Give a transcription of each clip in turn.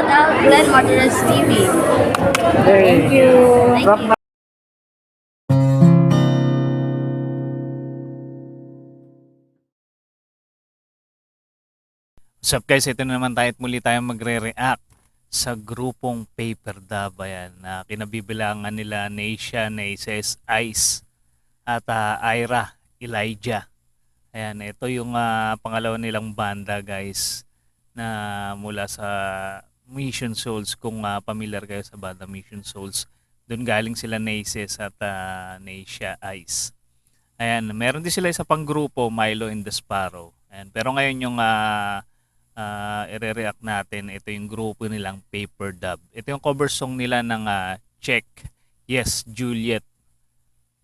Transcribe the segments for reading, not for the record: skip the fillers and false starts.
shout out Glenn Martinez TV. Thank you. Thank you. What's up guys, ito na naman tayo at muli tayong magre-react sa grupong Paper Dub. Ayan, na kinabibilangan nila Neisha, Naces, Ice at Ira, Elijah. Ayan, ito yung pangalawa nilang banda guys na mula sa Mission Souls. Kung familiar kayo sa banda Mission Souls, doon galing sila Naces at Neisha, Ice. Ayan, meron din sila isa pang grupo, Milo and the Sparrow. Ayan, pero ngayon yung ire-react natin, ito yung grupo nilang Paper Dub. Ito yung cover song nila ng Check, Yes, Juliet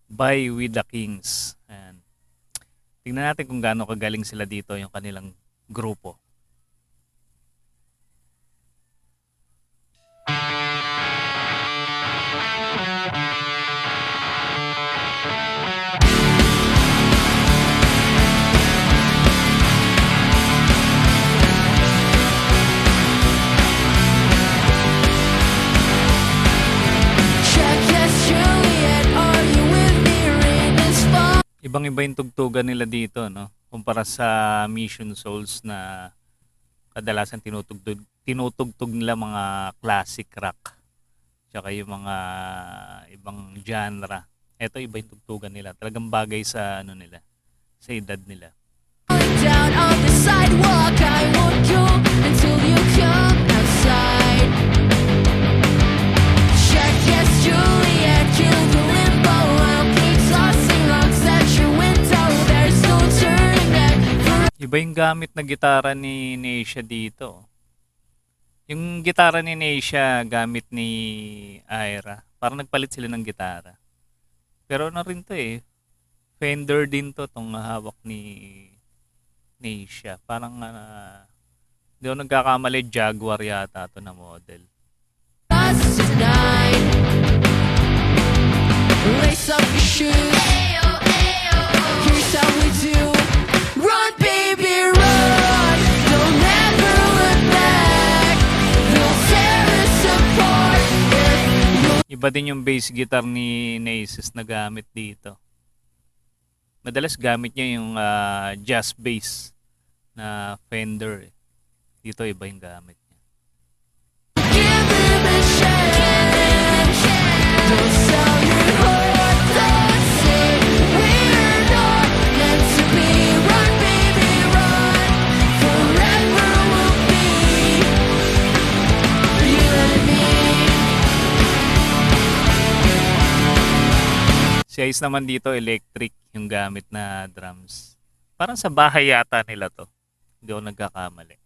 by With the Kings. Ayan. Tingnan natin kung gaano kagaling sila dito, yung kanilang grupo. Ibang-iba yung tugtugan nila dito, no? Kumpara sa Mission Souls na kadalasan tinutugtog nila mga classic rock. Tsaka yung mga ibang genre. Ito iba yung tugtugan nila. Talagang bagay sa ano nila, sa edad nila. Down on the sidewalk, I won't go until you come outside. Check, yes, Juliet, kill the limbo. I'll keep tossing rocks at your window. There's no turning back. Iba yung gamit na gitara ni Neisha dito. Yung gitara ni Neisha gamit ni Ira. Parang nagpalit sila ng gitara. Pero ano rin to eh. Fender din to tong hawak ni Neisha. Parang di ako nagkakamali, Jaguar yata to na model. Us tonight. Lace up your shoes. Here's how we do. Run, baby, run. Don't ever look back. They'll tear us apart. Iba din yung bass guitar ni Naces na gamit dito. Madalas gamit niya yung jazz bass na Fender. Dito iba yung gamit niya. Give them a chance. Don't sell your heart. Don't say we're not meant to be. Run, baby, run. Forever we'll be you and me. Si Ice naman dito, electric yung gamit na drums. Parang sa bahay yata nila to. Hindi ako nagkakamali.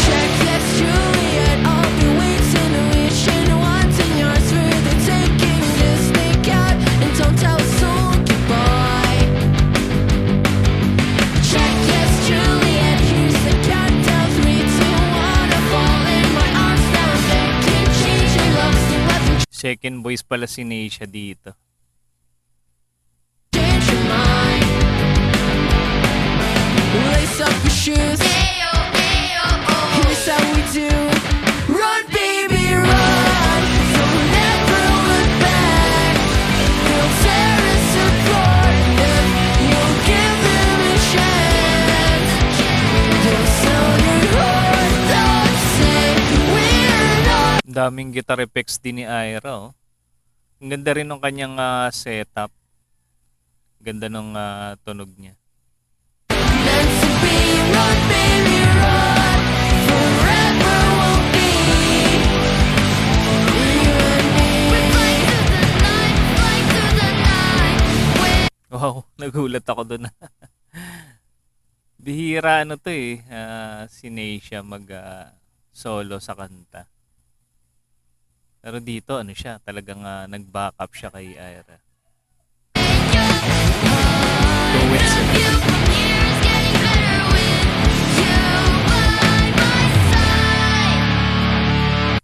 Check, yes, Juliet. I'll be waiting, wishing, wanting yours for the taking. Just sneak out and don't tell a soul goodbye. Check, yes, Juliet. Here's the countdown. 3, 2, 1. I fall in my arms now. Thinking, changing loves and weapons. Second voice pala si Neisha dito. Change your mind. Lace up your shoes. Here's how we do. Run, baby, run. Don't ever look back. They'll tear us apart if you'll give them a chance. Don't sell your heart. Don't say we're not. Ang daming guitar effects din ni Ira. Oh. Ang ganda rin ng kanyang setup. Ganda ng tunog niya. Meant to be. Run, baby, run. Forever we'll be you and me. We fly to the night, fly to the night. Wow, nagulat ako doon. Bihira ano to eh, si Neisha mag solo sa kanta. Pero dito ano siya, talagang nag-backup siya kay Ira. Duets.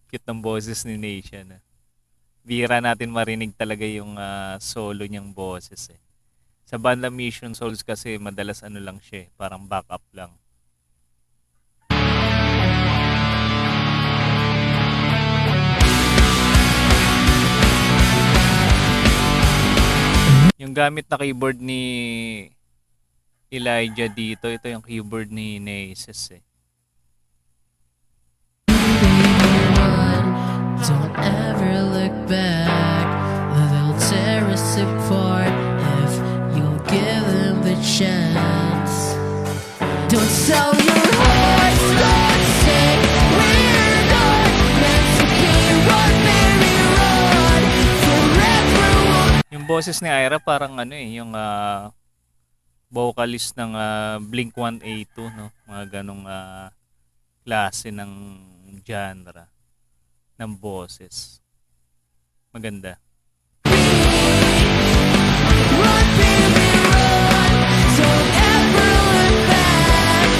Cute ng boses ni Neisha na. Bihira natin marinig talaga yung solo niyang boses eh. Sa banda Mission Souls kasi madalas ano lang siya, parang backup lang. Yung gamit na keyboard ni Elijah dito, ito yung keyboard ni Naces eh. Don't ever look back. They'll tear us apart if you'll give them the chance. Don't sell your heart, don't say we're not meant to be. Run, baby, run. Forever we'll Yung boses ni Ira parang ano eh, yung vocalist ng Blink-182, no? Mga ganong klase ng genre ng boses. Maganda. run, baby, run. Don't ever look back.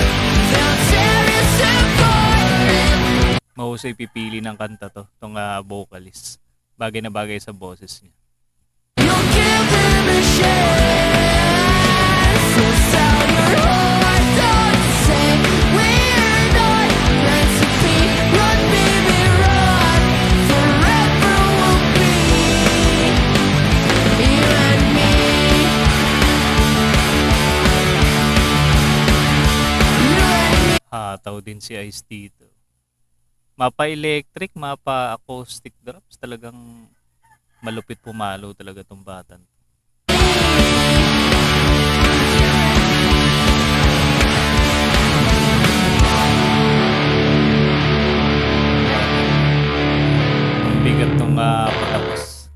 They'll tear us apart. Mahusay pipili ng kanta to, tong vocalist. Bagay na bagay sa boses niya. You'll give them a chance. So sell your heart, don't say we're not meant to be. Run, baby, run. Forever we'll be you and me. You and me. Hataw din si Ice dito. Mapa electric, mapa acoustic drops, talagang malupit pumalo talaga tong batan. Ang bigat tong patapos.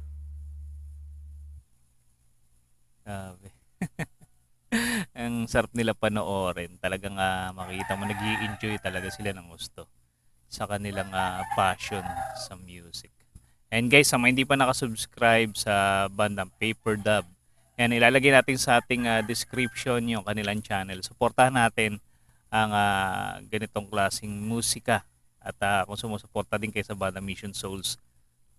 Grabe. Ang sarap nila panoorin. Talagang makita mo nag-i-enjoy talaga sila ng gusto sa kanilang passion sa music. And guys, sa mga hindi pa nakasubscribe sa bandang Paper Dub, yan, ilalagay natin sa ating description yung kanilang channel. Suportahan natin ang ganitong klaseng musika. At kung sumusuporta din kayo sa bandang Mission Souls,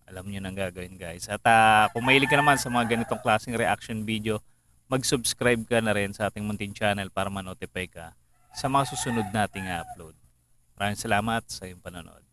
alam nyo nang gagawin guys. At kung mahilig ka naman sa mga ganitong klaseng reaction video, mag-subscribe ka na rin sa ating munting channel para ma-notify ka sa mga susunod nating upload. Maraming salamat sa iyong panonood.